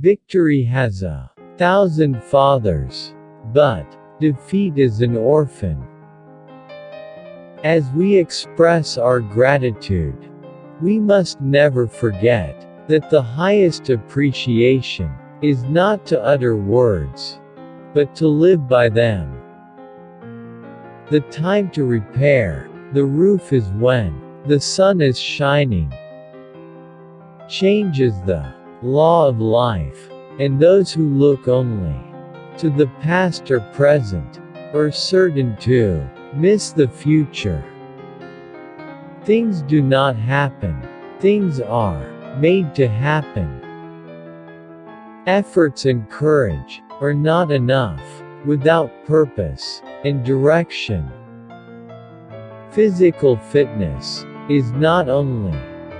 Victory has 1,000 fathers, but defeat is an orphan. As we express our gratitude, we must never forget that the highest appreciation is not to utter words, but to live by them. The time to repair the roof is when the sun is shining. Change is the law of life, and those who look only to the past or present are certain to miss the future. Things do not happen, things are made to happen. Efforts and courage are not enough without purpose and direction. Physical fitness is not only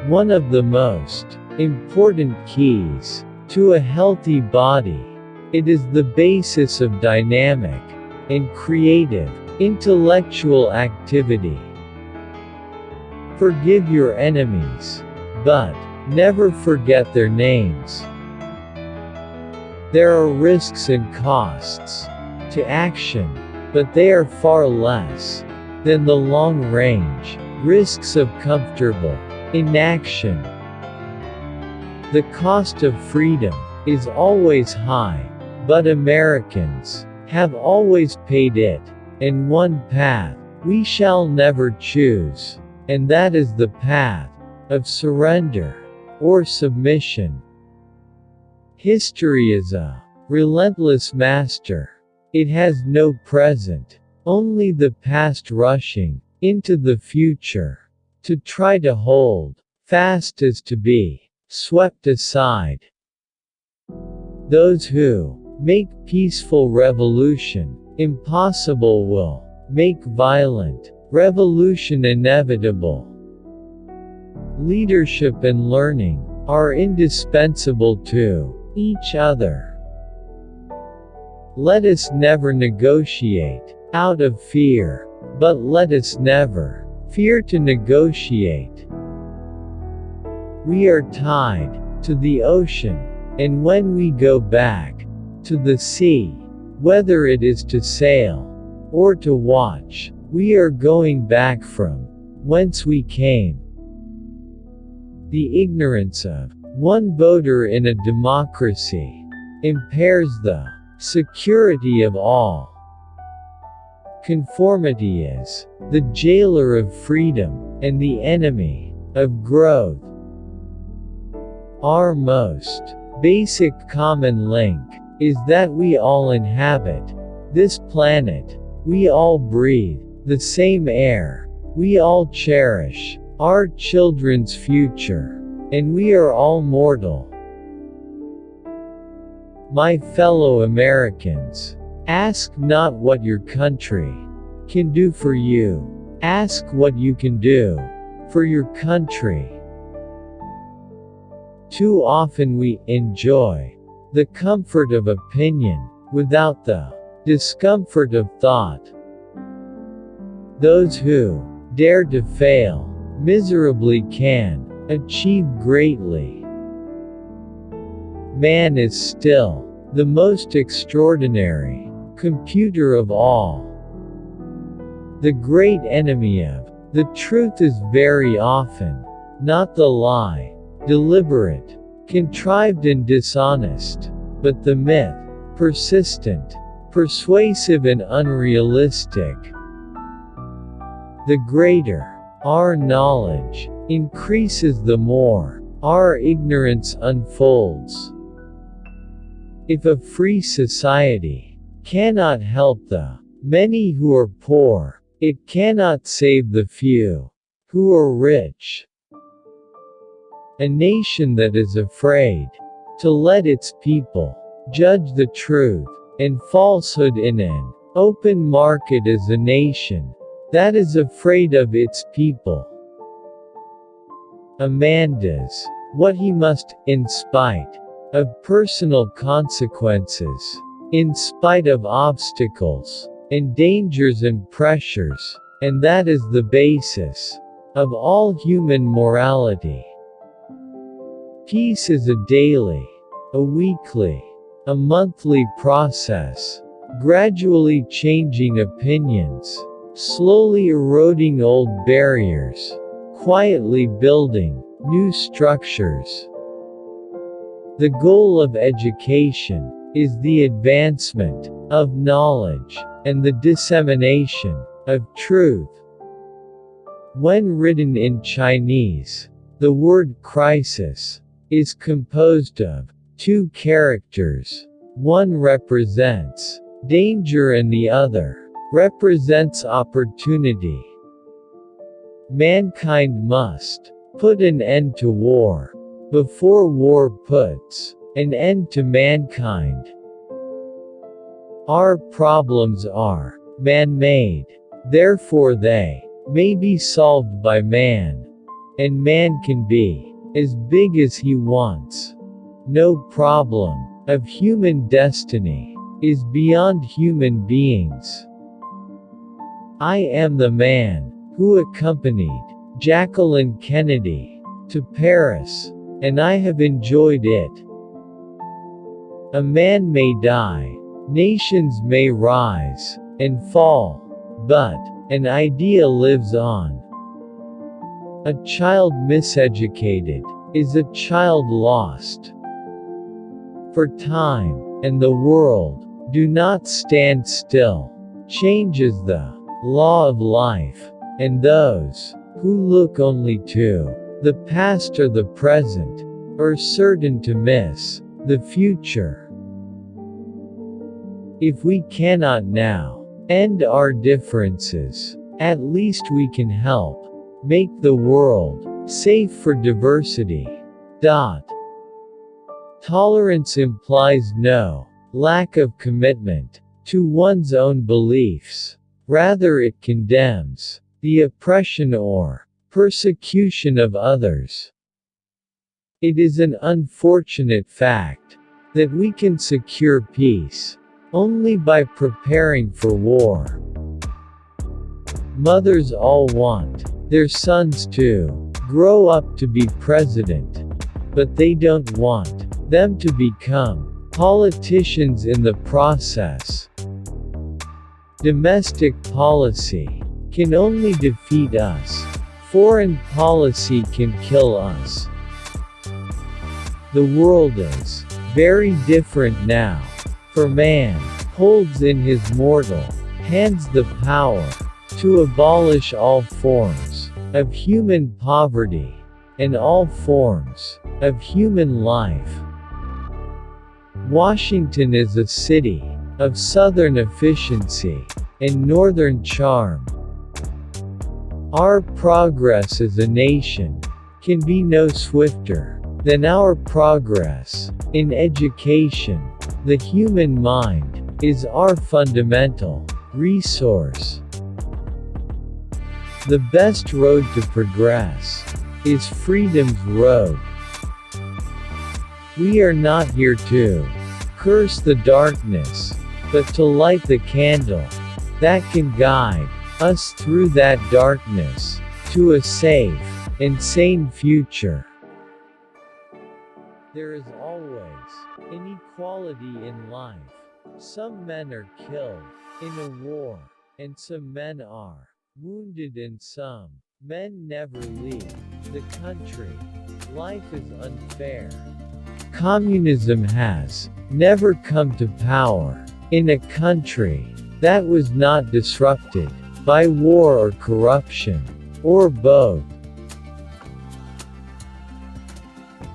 one of the most important keys to a healthy body, it is the basis of dynamic and creative intellectual activity. Forgive your enemies, but never forget their names. There are risks and costs to action, but they are far less than the long-range risks of comfortable inaction. The cost of freedom is always high, but Americans have always paid it, and one path we shall never choose, and that is the path of surrender or submission. History is a relentless master. It has no present, only the past rushing into the future. To try to hold fast is to be swept aside. Those who make peaceful revolution impossible will make violent revolution inevitable. Leadership and learning are indispensable to each other. Let us never negotiate out of fear, but let us never fear to negotiate. We are tied to the ocean, and when we go back to the sea, whether it is to sail or to watch, we are going back from whence we came. The ignorance of one voter in a democracy impairs the security of all. Conformity is the jailer of freedom and the enemy of growth. Our most basic common link is that we all inhabit this planet, we all breathe the same air, we all cherish our children's future, and we are all mortal. My fellow Americans, ask not what your country can do for you, ask what you can do for your country. Too often we enjoy the comfort of opinion without the discomfort of thought. Those who dare to fail miserably can achieve greatly. Man is still the most extraordinary computer of all. The great enemy of the truth is very often not the lie, deliberate, contrived and dishonest, but the myth, persistent, persuasive and unrealistic. The greater our knowledge increases, the more our ignorance unfolds. If a free society cannot help the many who are poor, it cannot save the few who are rich. A nation that is afraid to let its people judge the truth and falsehood in an open market is a nation that is afraid of its people. A man does what he must, in spite of personal consequences, in spite of obstacles, and dangers and pressures, and that is the basis of all human morality. Peace is a daily a weekly, a monthly process, gradually changing opinions, slowly eroding old barriers, quietly building new structures. The goal of education is the advancement of knowledge and the dissemination of truth. When written in Chinese, the word crisis is composed of two characters. One represents danger and the other represents opportunity. Mankind must put an end to war before war puts an end to mankind. Our problems are man-made, therefore they may be solved by man, and man can be as big as he wants. No problem of human destiny is beyond human beings. I am the man who accompanied Jacqueline Kennedy to Paris, and I have enjoyed it. A man may die, nations may rise and fall, but an idea lives on. A child miseducated is a child lost. For time and the world do not stand still. Change is the law of life, and those who look only to the past or the present are certain to miss the future. If we cannot now end our differences, at least we can help make the world safe for diversity. Tolerance implies no lack of commitment to one's own beliefs. Rather, it condemns the oppression or persecution of others. It is an unfortunate fact that we can secure peace only by preparing for war. Mothers all want their sons to grow up to be president, but they don't want them to become politicians in the process. Domestic policy can only defeat us. Foreign policy can kill us. The world is very different now, for man holds in his mortal hands the power to abolish all forms of human poverty and all forms of human life. Washington is a city of southern efficiency and northern charm. Our progress as a nation can be no swifter than our progress in education. The human mind is our fundamental resource. The best road to progress is freedom's road. We are not here to curse the darkness, but to light the candle that can guide us through that darkness to a safe and sane future. There is always inequality in life. Some men are killed in a war, and some men are wounded, and some men never leave the country. Life is unfair. Communism has never come to power in a country that was not disrupted by war or corruption, or both.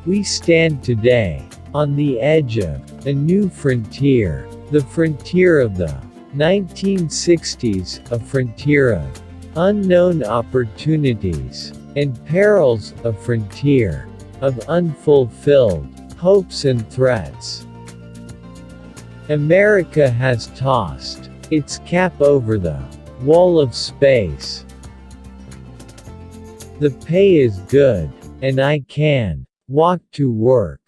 We stand today on the edge of a new frontier, the frontier of the 1960s, a frontier of unknown opportunities and perils, a frontier of unfulfilled hopes and threats. America has tossed its cap over the wall of space. The pay is good, and I can walk to work.